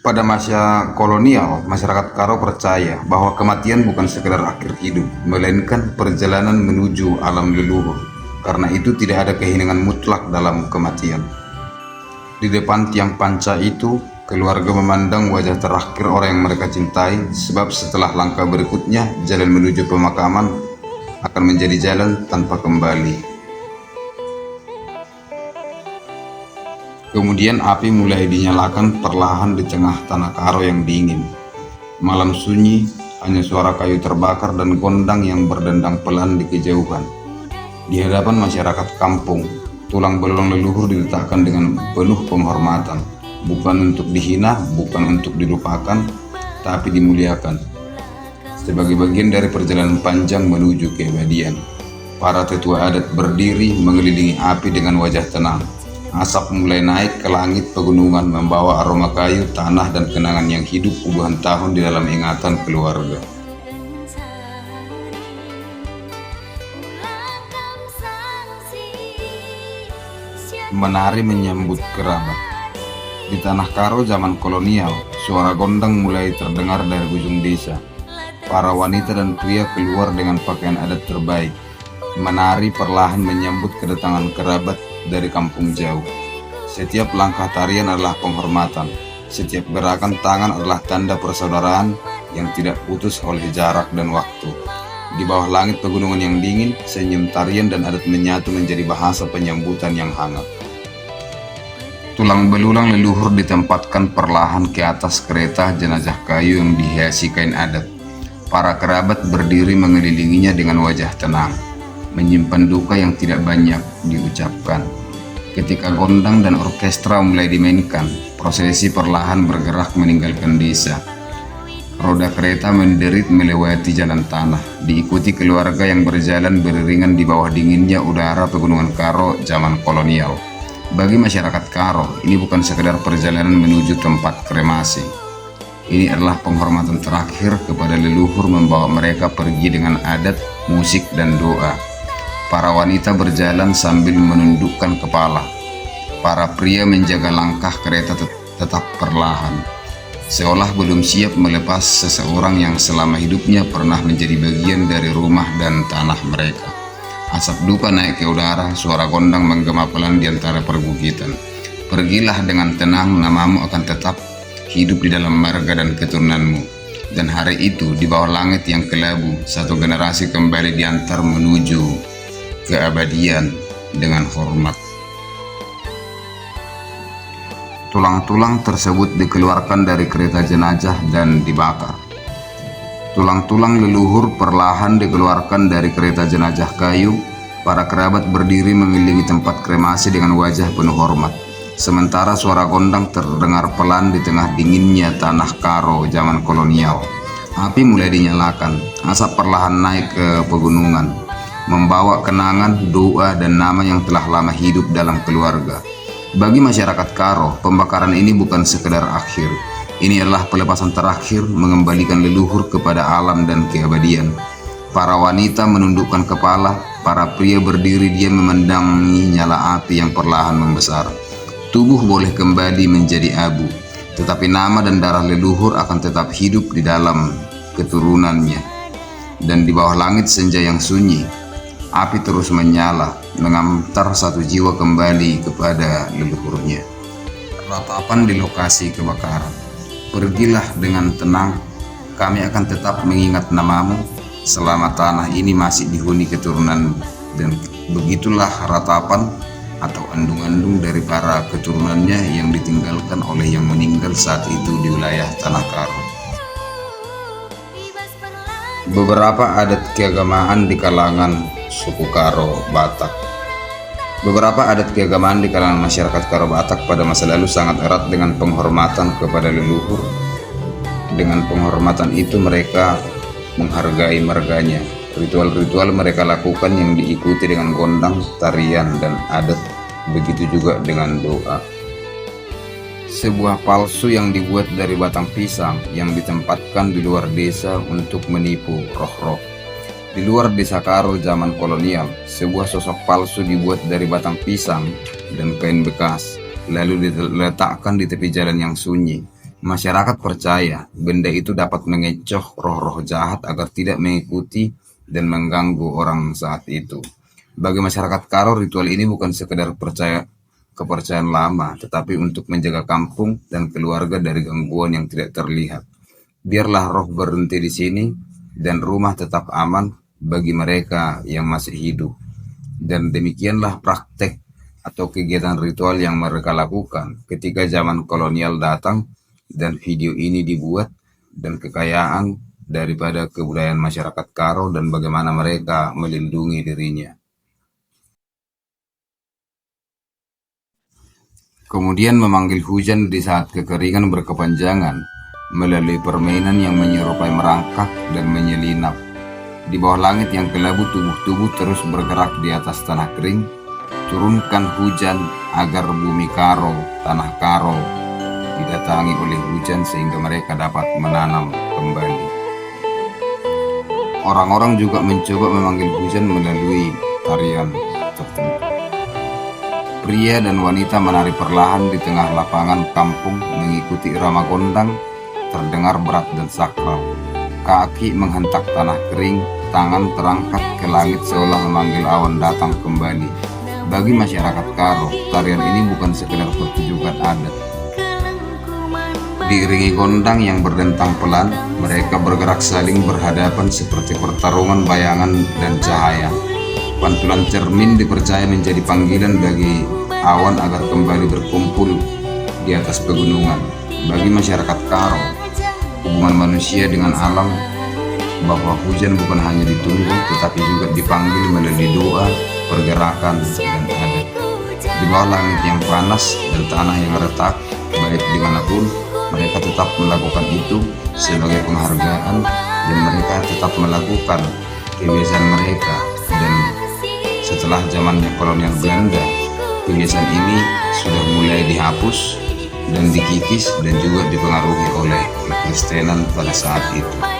Pada masa kolonial, masyarakat Karo percaya bahwa kematian bukan sekedar akhir hidup, melainkan perjalanan menuju alam leluhur. Karena itu tidak ada kehinaan mutlak dalam kematian. Di depan tiang panca itu, keluarga memandang wajah terakhir orang yang mereka cintai, sebab setelah langkah berikutnya, jalan menuju pemakaman akan menjadi jalan tanpa kembali. Kemudian api mulai dinyalakan perlahan di tengah tanah Karo yang dingin. Malam sunyi, hanya suara kayu terbakar dan gondang yang berdendang pelan di kejauhan. Di hadapan masyarakat kampung, tulang belulang leluhur diletakkan dengan penuh penghormatan, bukan untuk dihina, bukan untuk dilupakan, tapi dimuliakan. Sebagai bagian dari perjalanan panjang menuju keabadian, para tetua adat berdiri mengelilingi api dengan wajah tenang. Asap mulai naik ke langit pegunungan, membawa aroma kayu, tanah, dan kenangan yang hidup puluhan tahun di dalam ingatan keluarga. Menari menyambut kerabat. Di tanah Karo zaman kolonial, suara gondang mulai terdengar dari ujung desa. Para wanita dan pria keluar dengan pakaian adat terbaik, menari perlahan menyambut kedatangan kerabat dari kampung jauh. Setiap langkah tarian adalah penghormatan, setiap gerakan tangan adalah tanda persaudaraan yang tidak putus oleh jarak dan waktu. Di bawah langit pegunungan yang dingin, senyum tarian dan adat menyatu menjadi bahasa penyambutan yang hangat. Tulang belulang leluhur ditempatkan perlahan ke atas kereta jenazah kayu yang dihiasi kain adat. Para kerabat berdiri mengelilinginya dengan wajah tenang, menyimpan duka yang tidak banyak diucapkan. Ketika gondang dan orkestra mulai dimainkan, prosesi perlahan bergerak meninggalkan desa. Roda kereta menderit melewati jalan tanah, diikuti keluarga yang berjalan beriringan di bawah dinginnya udara pegunungan Karo zaman kolonial. Bagi masyarakat Karo, ini bukan sekedar perjalanan menuju tempat kremasi. Ini adalah penghormatan terakhir kepada leluhur, membawa mereka pergi dengan adat, musik, dan doa. Para wanita berjalan sambil menundukkan kepala. Para pria menjaga langkah kereta tetap perlahan, seolah belum siap melepas seseorang yang selama hidupnya pernah menjadi bagian dari rumah dan tanah mereka. Asap duka naik ke udara, suara gondang menggema pelan di antara perbukitan. Pergilah dengan tenang, namamu akan tetap hidup di dalam marga dan keturunanmu. Dan hari itu, di bawah langit yang kelabu, satu generasi kembali diantar menuju keabadian dengan hormat. Tulang-tulang tersebut dikeluarkan dari kereta jenazah dan dibakar. Tulang-tulang leluhur perlahan dikeluarkan dari kereta jenazah kayu. Para kerabat berdiri mengelilingi tempat kremasi dengan wajah penuh hormat. Sementara suara gondang terdengar pelan di tengah dinginnya tanah Karo zaman kolonial. Api mulai dinyalakan, asap perlahan naik ke pegunungan, membawa kenangan, doa, dan nama yang telah lama hidup dalam keluarga. Bagi masyarakat Karo, pembakaran ini bukan sekedar akhir. Ini adalah pelepasan terakhir, mengembalikan leluhur kepada alam dan keabadian. Para wanita menundukkan kepala, para pria berdiri diam memandangi nyala api yang perlahan membesar. Tubuh boleh kembali menjadi abu, tetapi nama dan darah leluhur akan tetap hidup di dalam keturunannya. Dan di bawah langit senja yang sunyi, api terus menyala, mengantar satu jiwa kembali kepada leluhurnya. Ratapan di lokasi kebakaran. Pergilah dengan tenang, kami akan tetap mengingat namamu selama tanah ini masih dihuni keturunanmu. Dan begitulah ratapan atau andung-andung dari para keturunannya yang ditinggalkan oleh yang meninggal saat itu di wilayah tanah Karo. Beberapa adat keagamaan di kalangan suku Karo Batak. Beberapa adat keagamaan di kalangan masyarakat Karo Batak pada masa lalu sangat erat dengan penghormatan kepada leluhur. Dengan penghormatan itu mereka menghargai marganya. Ritual-ritual mereka lakukan yang diikuti dengan gondang, tarian, dan adat. Begitu juga dengan doa. Sebuah palsu yang dibuat dari batang pisang yang ditempatkan di luar desa untuk menipu roh-roh. Di luar desa Karo zaman kolonial, sebuah sosok palsu dibuat dari batang pisang dan kain bekas, lalu diletakkan di tepi jalan yang sunyi. Masyarakat percaya benda itu dapat mengecoh roh-roh jahat agar tidak mengikuti dan mengganggu orang saat itu. Bagi masyarakat Karo, ritual ini bukan sekedar kepercayaan lama, tetapi untuk menjaga kampung dan keluarga dari gangguan yang tidak terlihat. Biarlah roh berhenti di sini dan rumah tetap aman bagi mereka yang masih hidup. Dan demikianlah praktek atau kegiatan ritual yang mereka lakukan ketika zaman kolonial datang, dan video ini dibuat dan kekayaan daripada kebudayaan masyarakat Karo dan bagaimana mereka melindungi dirinya. Kemudian memanggil hujan di saat kekeringan berkepanjangan melalui permainan yang menyerupai merangkak dan menyelinap. Di bawah langit yang kelabu, tubuh-tubuh terus bergerak di atas tanah kering. Turunkan hujan agar bumi Karo, tanah Karo, didatangi oleh hujan sehingga mereka dapat menanam kembali. Orang-orang juga mencoba memanggil hujan melalui tarian tertentu. Pria dan wanita menari perlahan di tengah lapangan kampung mengikuti irama gondang, terdengar berat dan sakral. Kaki menghentak tanah kering, tangan terangkat ke langit seolah memanggil awan datang kembali. Bagi masyarakat Karo, tarian ini bukan sekedar pertunjukan adat. Diiringi gondang yang berdentang pelan, mereka bergerak saling berhadapan seperti pertarungan bayangan dan cahaya. Pantulan cermin dipercaya menjadi panggilan bagi awan agar kembali berkumpul di atas pegunungan. Bagi masyarakat Karo, hubungan manusia dengan alam, bahwa hujan bukan hanya ditunggu tetapi juga dipanggil melalui doa, pergerakan, dan adat. Di bawah langit yang panas dan tanah yang retak, baik dimanapun, mereka tetap melakukan itu sebagai penghargaan, dan mereka tetap melakukan kebiasaan mereka. Dan setelah zamannya kolonial Belanda, kebiasaan ini sudah mulai dihapus dan dikikis dan juga dipengaruhi oleh kekristenan pada saat itu.